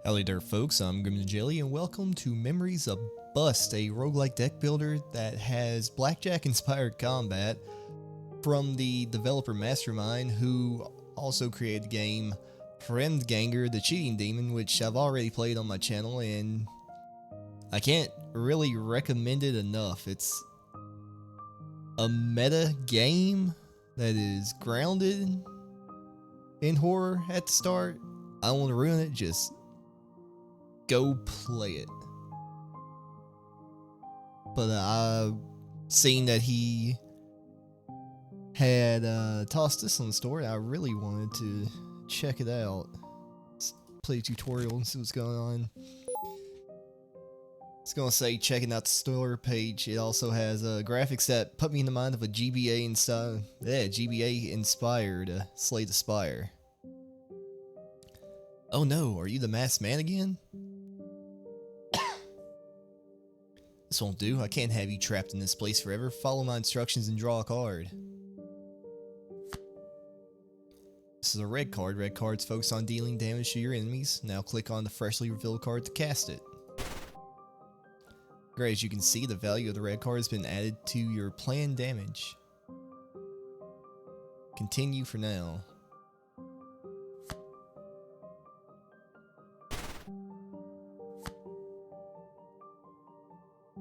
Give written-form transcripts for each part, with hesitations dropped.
Howdy there folks, I'm GrimTheJelly and welcome to Memories of Bust, a roguelike deck builder that has Blackjack-inspired combat from the developer Mastermind, who also created the game Ganger the Cheating Demon, which I've already played on my channel and I can't really recommend it enough. It's a meta game that is grounded in horror at the start. I don't want to ruin it, just go play it. But I've seen that he had tossed this on the store and I really wanted to check it out. Let's play a tutorial and see what's going on. It's gonna say checking out the store page. It also has graphics that put me in the mind of a GBA inspired Slay the Spire. Oh no, are you the masked man again? This won't do. I can't have you trapped in this place forever. Follow my instructions and draw a card. This is a red card. Red cards focus on dealing damage to your enemies. Now click on the freshly revealed card to cast it. Great, as you can see, the value of the red card has been added to your planned damage. Continue for now.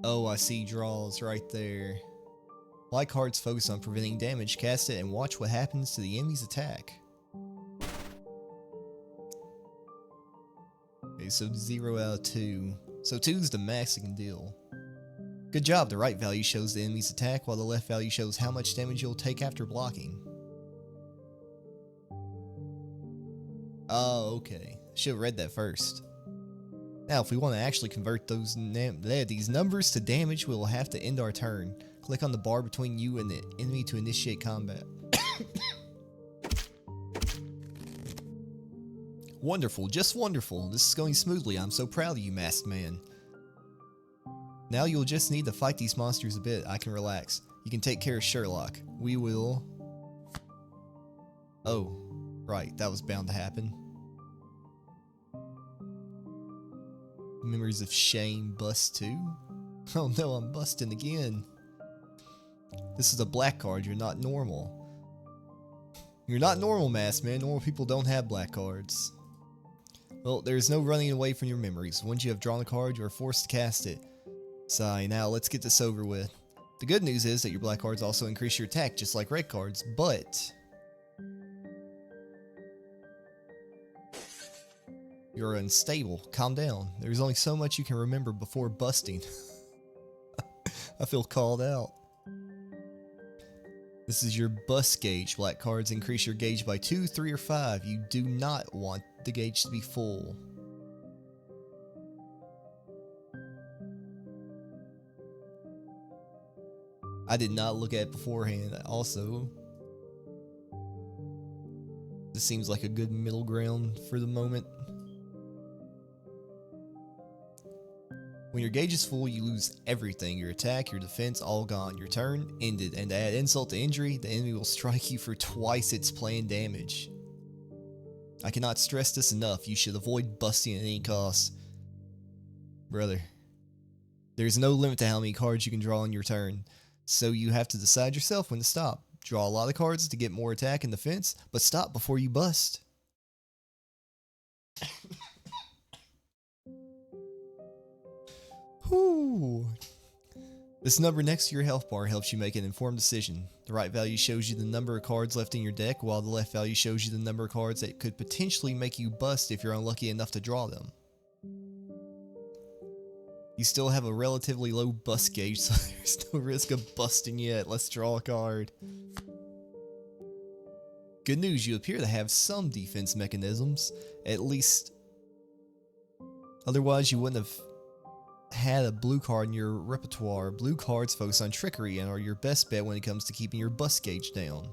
Oh, I see draws right there. White cards focus on preventing damage. Cast it and watch what happens to the enemy's attack. Okay, so 0 out of 2. So 2 is the max it can deal. Good job, the right value shows the enemy's attack, while the left value shows how much damage you'll take after blocking. Oh, okay. Should have read that first. Now, if we want to actually convert these numbers to damage, we'll have to end our turn. Click on the bar between you and the enemy to initiate combat. Wonderful, just wonderful. This is going smoothly. I'm so proud of you, masked man. Now you'll just need to fight these monsters a bit. I can relax. You can take care of Sherlock. We will... Oh, right, that was bound to happen. Memories of Shame bust 2? Oh no, I'm busting again. This is a black card. You're not normal. You're not normal, masked man. Normal people don't have black cards. Well, there's no running away from your memories. Once you have drawn a card, you are forced to cast it. Sigh, now let's get this over with. The good news is that your black cards also increase your attack, just like red cards, but... You're unstable. Calm down. There's only so much you can remember before busting. I feel called out. This is your bust gauge. Black cards increase your gauge by 2, 3, or 5. You do not want the gauge to be full. I did not look at it beforehand. Also, this seems like a good middle ground for the moment. When your gauge is full, you lose everything. Your attack, your defense, all gone. Your turn ended, and to add insult to injury, the enemy will strike you for twice its planned damage. I cannot stress this enough. You should avoid busting at any cost. Brother, there's no limit to how many cards you can draw in your turn, so you have to decide yourself when to stop. Draw a lot of cards to get more attack and defense, but stop before you bust. Whew. This number next to your health bar helps you make an informed decision. The right value shows you the number of cards left in your deck, while the left value shows you the number of cards that could potentially make you bust if you're unlucky enough to draw them. You still have a relatively low bust gauge, so there's no risk of busting yet. Let's draw a card. Good news, you appear to have some defense mechanisms, at least. Otherwise, you wouldn't have had a blue card in your repertoire. Blue cards focus on trickery and are your best bet when it comes to keeping your bust gauge down.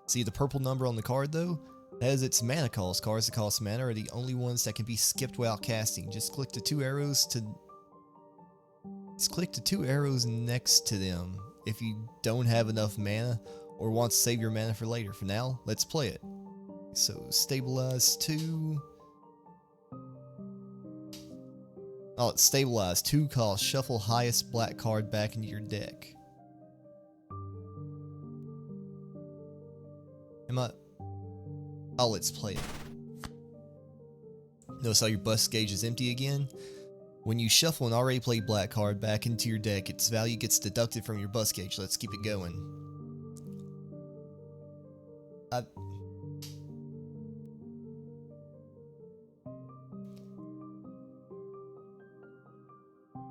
See the purple number on the card though? That is its mana cost. Cards that cost mana are the only ones that can be skipped without casting. Just click the 2 arrows next to them if you don't have enough mana or want to save your mana for later. For now, let's play it. So stabilize 2. Oh, it's stabilized. 2 cost. Shuffle highest black card back into your deck. Am I? Oh, let's play it. Notice how your bust gauge is empty again? When you shuffle an already played black card back into your deck, its value gets deducted from your bust gauge. Let's keep it going.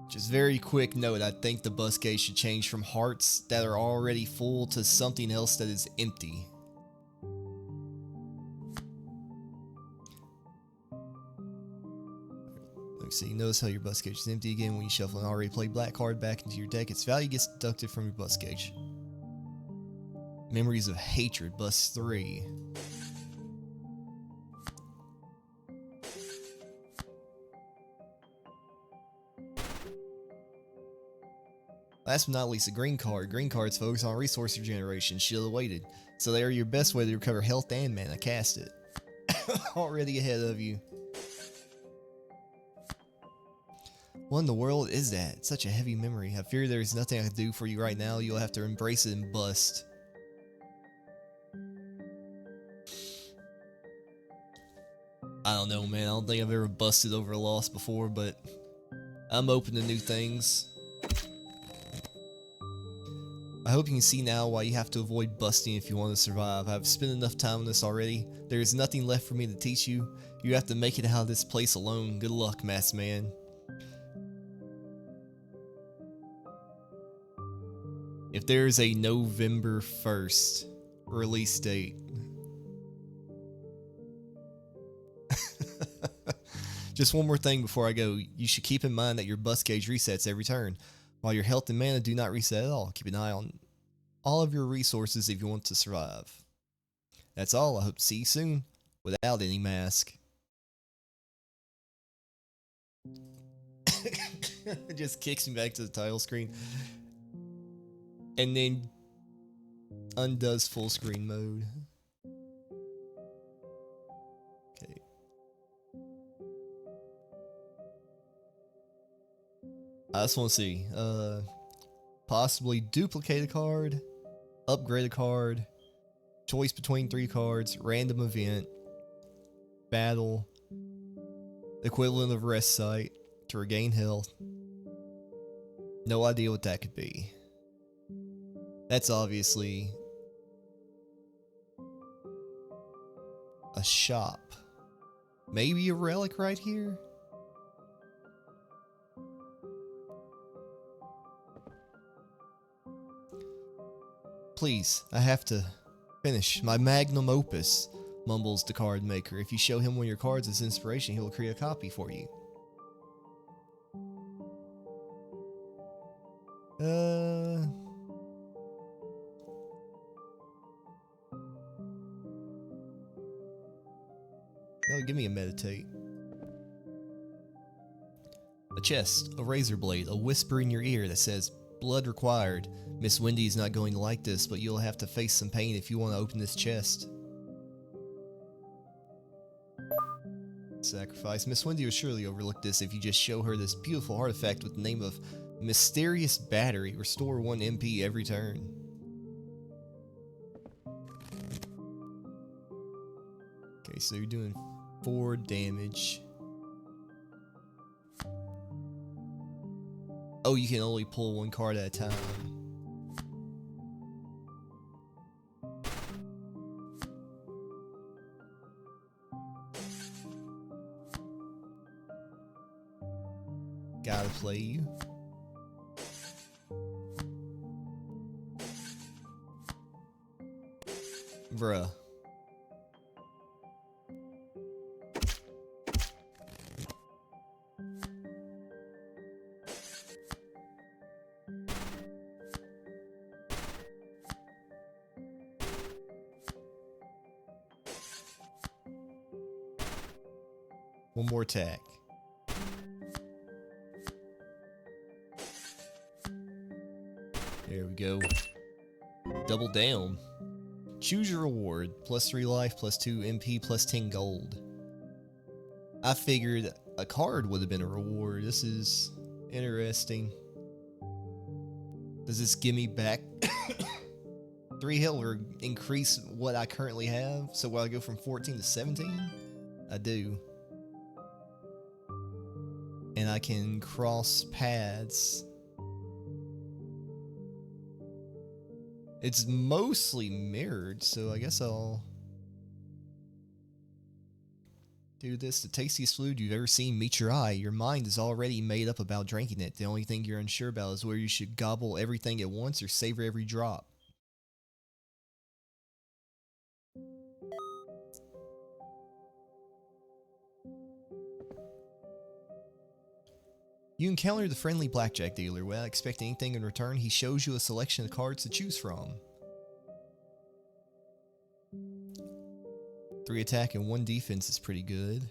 Just very quick note, I think the bust gauge should change from hearts that are already full to something else that is empty. So you notice how your bust gauge is empty again when you shuffle an already played black card back into your deck. Its value gets deducted from your bust gauge. Memories of Hatred, bust 3. Last but not least, a green card. Green cards focus on resource regeneration, shield awaited. So they are your best way to recover health and mana. Cast it. Already ahead of you. What in the world is that? It's such a heavy memory. I fear there's nothing I can do for you right now. You'll have to embrace it and bust. I don't know, man. I don't think I've ever busted over a loss before, but I'm open to new things. I hope you can see now why you have to avoid busting if you want to survive. I've spent enough time on this already. There is nothing left for me to teach you. You have to make it out of this place alone. Good luck, masked man. If there's a November 1st release date. Just one more thing before I go. You should keep in mind that your bust gauge resets every turn, while your health and mana do not reset at all. Keep an eye on all of your resources if you want to survive. That's all. I hope to see you soon without any mask. It just kicks me back to the title screen. And then undoes full screen mode. Okay. I just want to see. Possibly duplicate a card, upgrade a card, choice between 3 cards, random event, battle, equivalent of rest site to regain health. No idea what that could be. That's obviously a shop. Maybe a relic right here? Please, I have to finish my magnum opus, mumbles the card maker. If you show him one of your cards as inspiration, he will create a copy for you. No, give me a meditate. A chest, a razor blade, a whisper in your ear that says, blood required. Miss Wendy is not going to like this, but you'll have to face some pain if you want to open this chest. Sacrifice. Miss Wendy will surely overlook this if you just show her this beautiful artifact with the name of Mysterious Battery. Restore 1 MP every turn. Okay, so you're doing 4 damage. Oh, you can only pull 1 card at a time. Gotta play you. Bruh. One more attack. There we go. Double down. Choose your reward. +3 life, +2 MP, +10 gold. I figured a card would have been a reward. This is interesting. Does this give me back 3 health or increase what I currently have? So will I go from 14 to 17? I do. And I can cross paths. It's mostly mirrored, so I guess I'll do this. The tastiest food you've ever seen meets your eye. Your mind is already made up about drinking it. The only thing you're unsure about is whether you should gobble everything at once or savor every drop. You encounter the friendly blackjack dealer. Without expecting anything in return, he shows you a selection of cards to choose from. 3 attack and 1 defense is pretty good.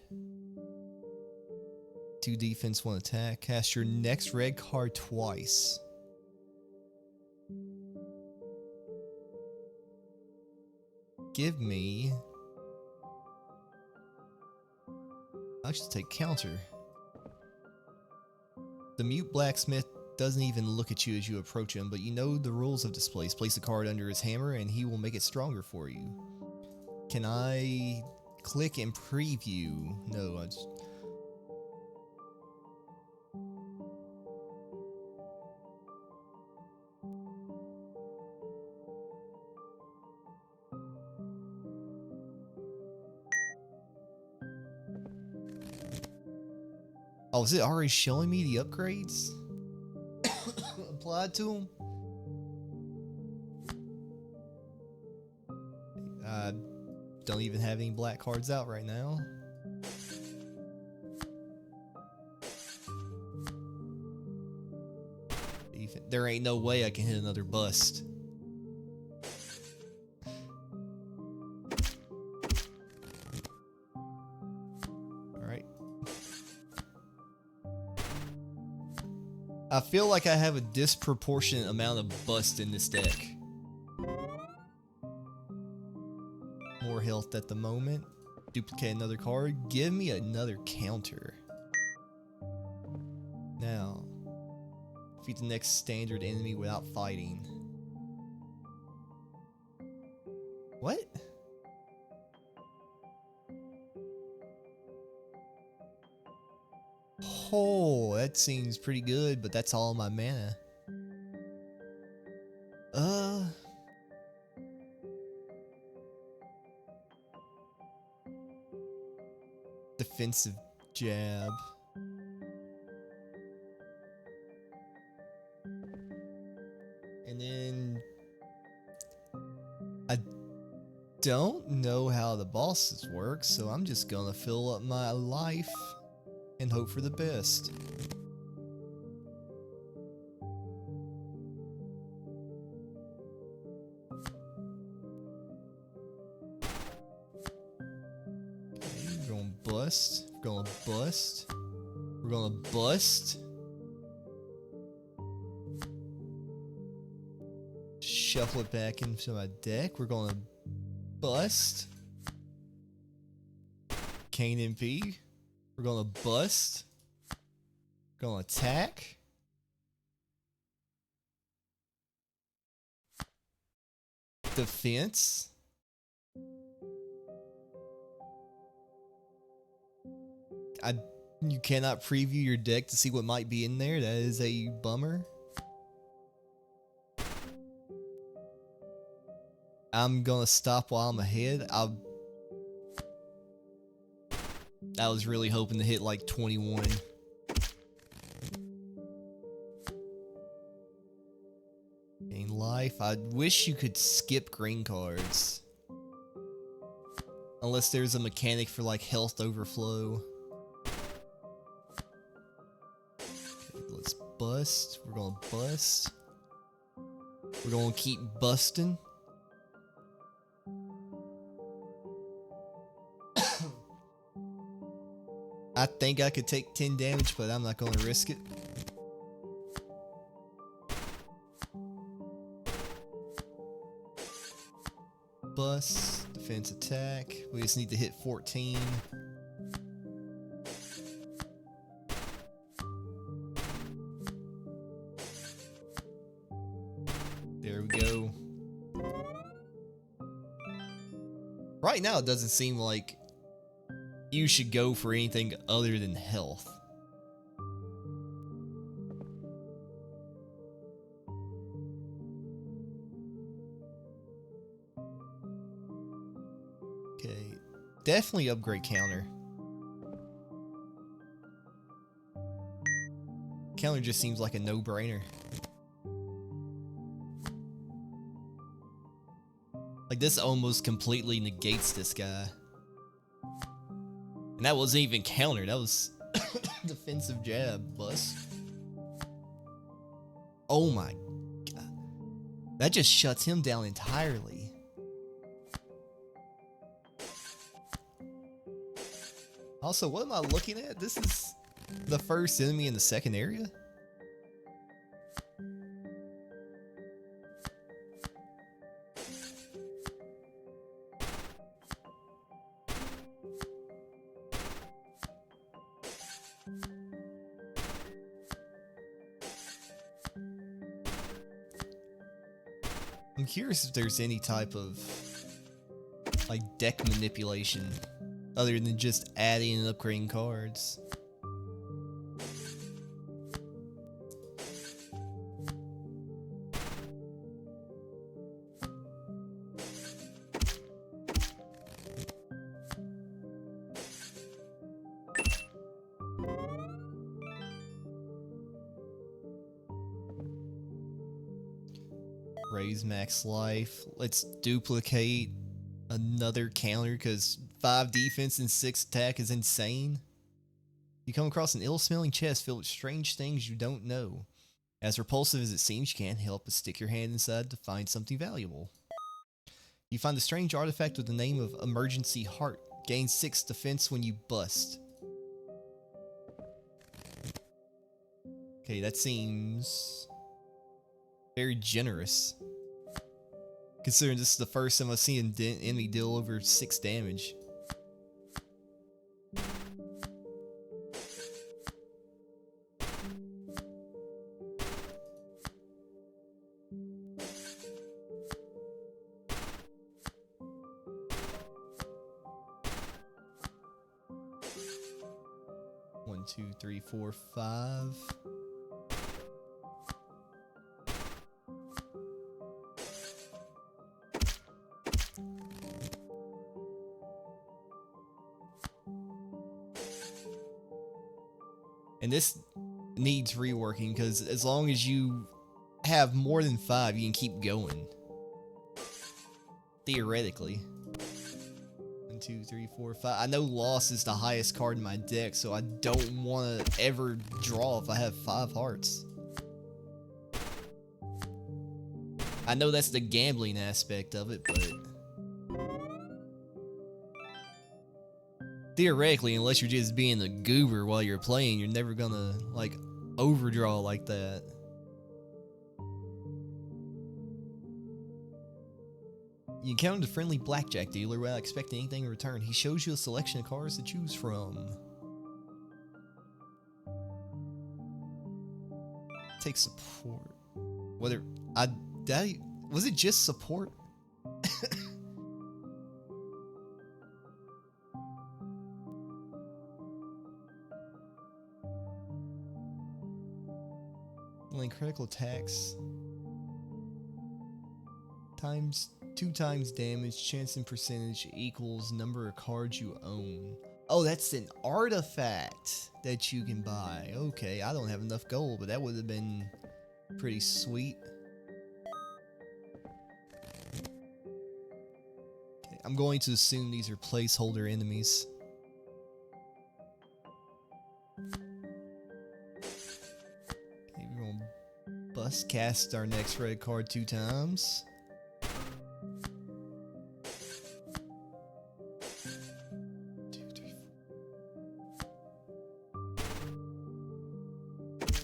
2 defense, 1 attack. Cast your next red card twice. Give me... I'll just take counter. The mute blacksmith doesn't even look at you as you approach him, but you know the rules of this place. Place a card under his hammer and he will make it stronger for you. Can I click and preview? No, I just... Oh, is it already showing me the upgrades? Applied to them? I don't even have any black cards out right now. There ain't no way I can hit another bust. Alright. I feel like I have a disproportionate amount of bust in this deck. More health at the moment. Duplicate another card. Give me another counter. Now, defeat the next standard enemy without fighting. What? Oh, that seems pretty good, but that's all my mana. Defensive jab. And then I don't know how the bosses work, so I'm just gonna fill up my life and hope for the best. Okay, we're gonna bust. We're gonna bust. We're gonna bust. Shuffle it back into my deck. We're gonna bust. Cane MP. We're gonna bust. We're gonna attack. Defense. You cannot preview your deck to see what might be in there. That is a bummer. I'm gonna stop while I'm ahead. I was really hoping to hit like 21. Gain life. I wish you could skip green cards. Unless there's a mechanic for like health overflow. Okay, let's bust. We're gonna bust. We're gonna keep busting. I think I could take 10 damage, but I'm not going to risk it. Bust, defense attack. We just need to hit 14. There we go. Right now, it doesn't seem like you should go for anything other than health. Okay, definitely upgrade counter. Counter just seems like a no-brainer. Like, this almost completely negates this guy. And that wasn't even counter, that was defensive jab, bus. Oh my god. That just shuts him down entirely. Also, what am I looking at? This is the first enemy in the second area? I'm curious if there's any type of like deck manipulation other than just adding and upgrading cards. Raise max life. Let's duplicate another counter because 5 defense and 6 attack is insane. You come across an ill-smelling chest filled with strange things you don't know. As repulsive as it seems, you can't help but stick your hand inside to find something valuable. You find a strange artifact with the name of Emergency Heart. Gains 6 defense when you bust. Okay, that seems very generous, considering this is the first time I've seen an enemy deal over 6 damage. One, two, three, four, 5. And this needs reworking because as long as you have more than 5, you can keep going. Theoretically. 1, 2, 3, 4, 5. I know loss is the highest card in my deck, so I don't want to ever draw if I have 5 hearts. I know that's the gambling aspect of it, but theoretically, unless you're just being a goober while you're playing, you're never gonna, like, overdraw like that. You encounter the friendly blackjack dealer without expecting anything in return. He shows you a selection of cards to choose from. Take support. Whether was it just support? Critical attacks times 2 times damage, chance and percentage equals number of cards you own. Oh, that's an artifact that you can buy. Okay, I don't have enough gold, but that would have been pretty sweet. Okay, I'm going to assume these are placeholder enemies. Bus cast our next red card 2 times.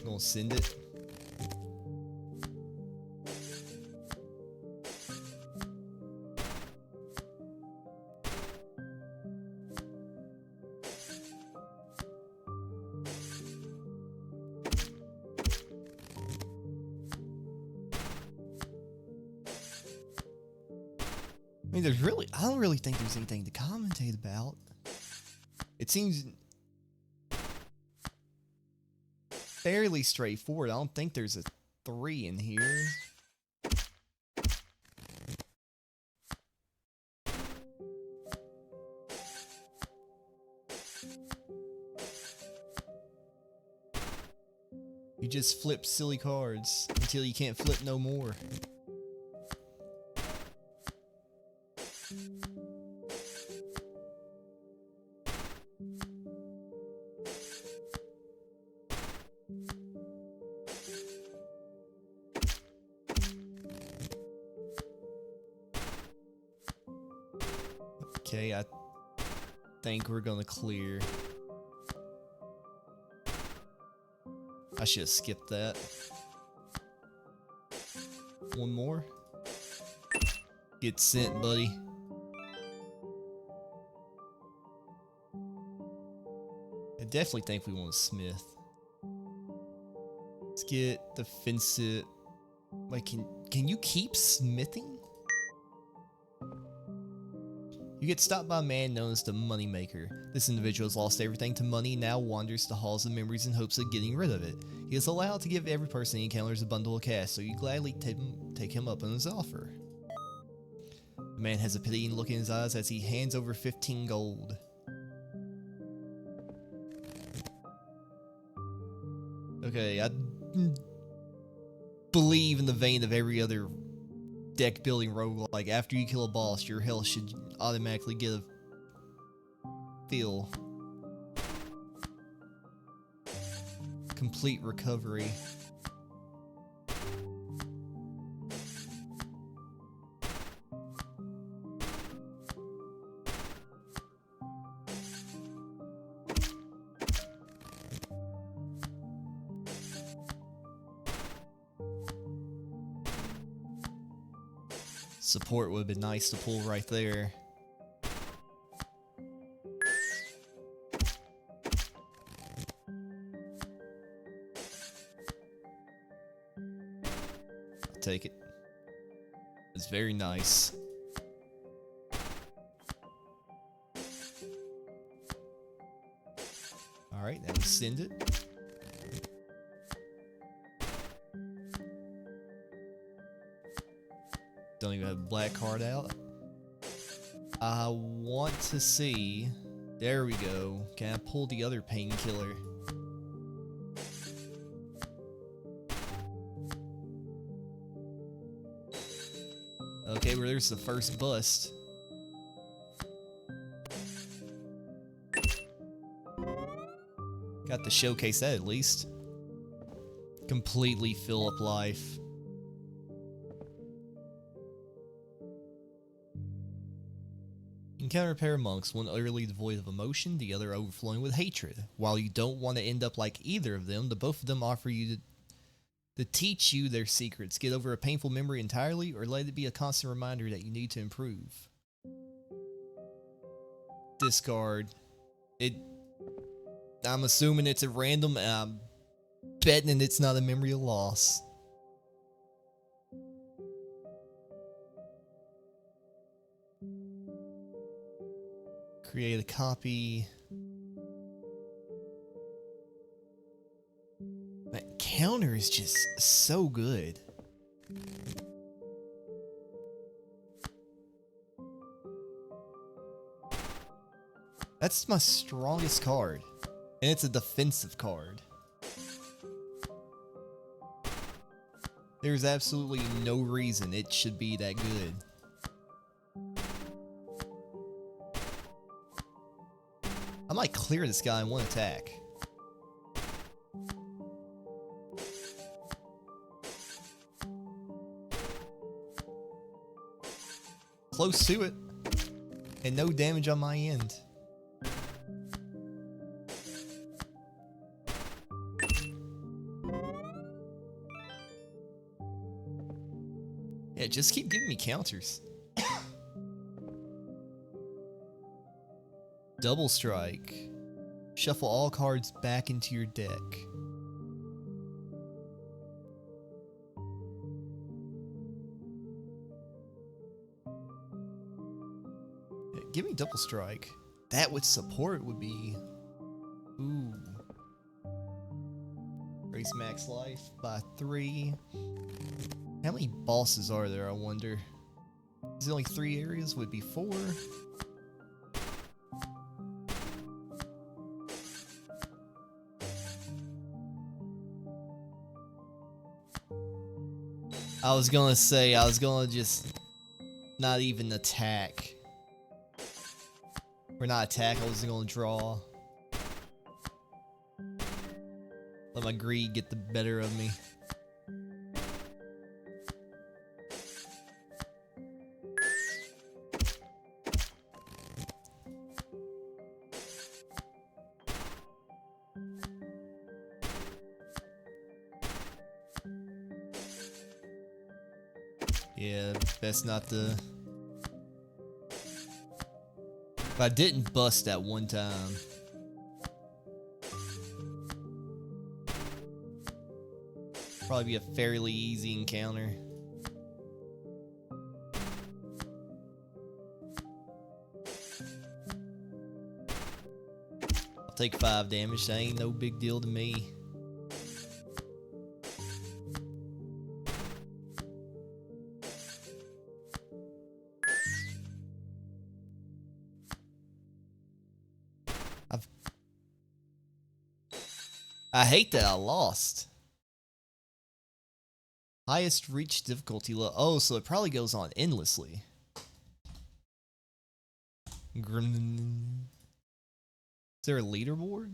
Gonna send it. I mean, I don't really think there's anything to commentate about. It seems fairly straightforward. I don't think there's a 3 in here. You just flip silly cards until you can't flip no more. Okay, I think we're gonna clear. I should have skipped that. One more. Get sent, buddy. I definitely think we want a smith. Let's get defensive. Like, can you keep smithing? You get stopped by a man known as the Moneymaker. This individual has lost everything to money and now wanders the halls of memories in hopes of getting rid of it. He is allowed to give every person he encounters a bundle of cash, so you gladly take him up on his offer. The man has a pitying look in his eyes as he hands over 15 gold. Okay, I believe in the vein of every other deck building roguelike. After you kill a boss, your health should automatically get a fill. Complete recovery. Support would have been nice to pull right there. I'll take it. It's very nice. Alright, now we send it. Don't even have a black card out. I want to see. There we go. Can I pull the other painkiller? Okay, well, there's the first bust. Got to showcase that at least. Completely fill up life. Encounter a pair of monks, one utterly devoid of emotion, the other overflowing with hatred. While you don't want to end up like either of them, the both of them offer you to teach you their secrets. Get over a painful memory entirely, or let it be a constant reminder that you need to improve. Discard. I'm assuming it's at random, and I'm betting it's not a memory of loss. Create a copy. That counter is just so good. That's my strongest card. And it's a defensive card. There's absolutely no reason it should be that good. I might clear this guy in one attack. Close to it. And no damage on my end. Yeah, just keep giving me counters. Double strike. Shuffle all cards back into your deck. Give me double strike. That would support would be... Ooh. Raise max life by 3. How many bosses are there, I wonder? Is it only 3 areas? Would be 4. I was gonna say, I was gonna just not even attack. Or not attack, I was gonna draw. Let my greed get the better of me. Yeah, best not to... If I didn't bust that one time... Probably be a fairly easy encounter. I'll take 5 damage, that ain't no big deal to me. I hate that I lost. Highest reach difficulty level. Oh, so it probably goes on endlessly. Is there a leaderboard?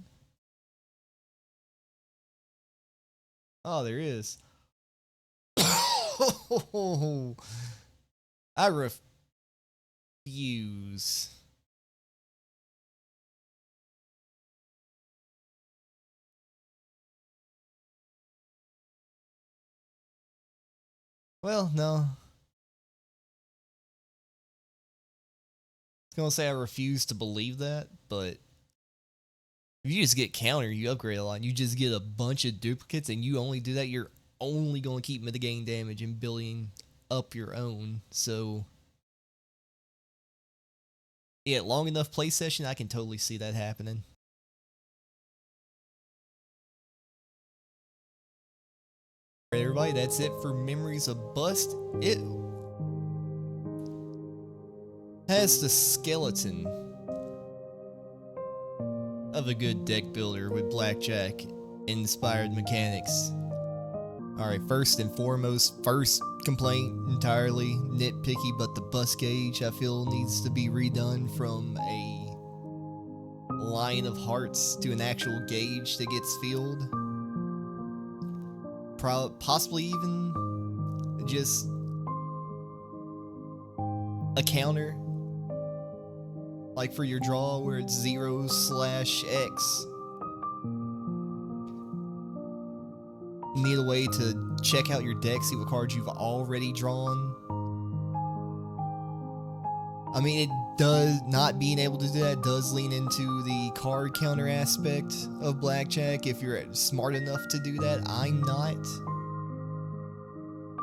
Oh, there is. I refuse. Well, no. I was gonna say I refuse to believe that, but if you just get counter, you upgrade a lot. You just get a bunch of duplicates, and you only do that, you're only gonna keep mitigating damage and building up your own. So, yeah, long enough play session, I can totally see that happening. Alright, everybody, that's it for Memories of Bust. It has the skeleton of a good deck builder with Blackjack-inspired mechanics. Alright, first and foremost, first complaint, entirely nitpicky, but the bust gauge I feel needs to be redone from a line of hearts to an actual gauge that gets filled. Possibly even just a counter, like for your draw where it's 0/X. Need a way to check out your deck, see what cards you've already drawn. I mean, it does, not being able to do that does lean into the card counter aspect of Blackjack if you're smart enough to do that. I'm not.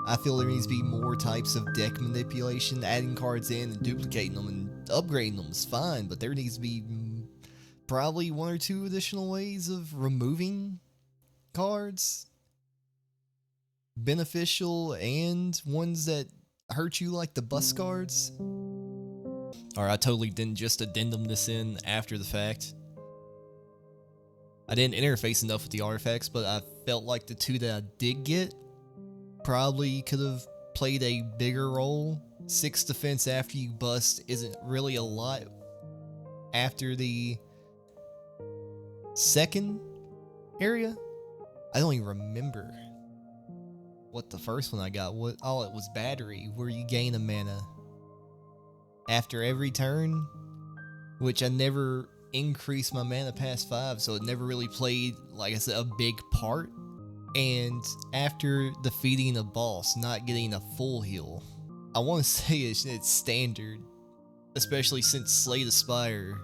I feel there needs to be more types of deck manipulation. Adding cards in and duplicating them and upgrading them is fine, but there needs to be probably 1 or 2 additional ways of removing cards. Beneficial and ones that hurt you, like the bust cards. Or I totally didn't just addendum this in after the fact. I didn't interface enough with the artifacts, but I felt like the 2 that I did get probably could have played a bigger role. 6 defense after you bust isn't really a lot after the second area. I don't even remember what the first one I got. What? Oh, it was battery, where you gain a mana after every turn, which I never increased my mana past 5, so it never really played, like I said, a big part. And after defeating a boss, not getting a full heal, I want to say it's standard, especially since Slay the Spire,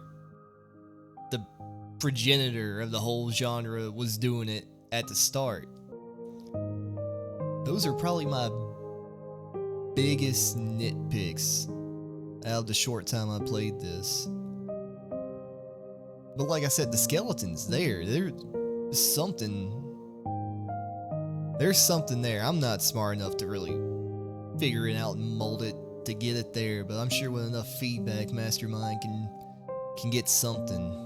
the progenitor of the whole genre, was doing it at the start. Those are probably my biggest nitpicks out of the short time I played this. But like I said, the skeleton's there. There's something there. I'm not smart enough to really figure it out and mold it to get it there, but I'm sure with enough feedback, Mastermind can get something.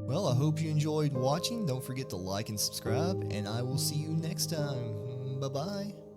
Well, I hope you enjoyed watching. Don't forget to like and subscribe, and I will see you next time. Bye-bye.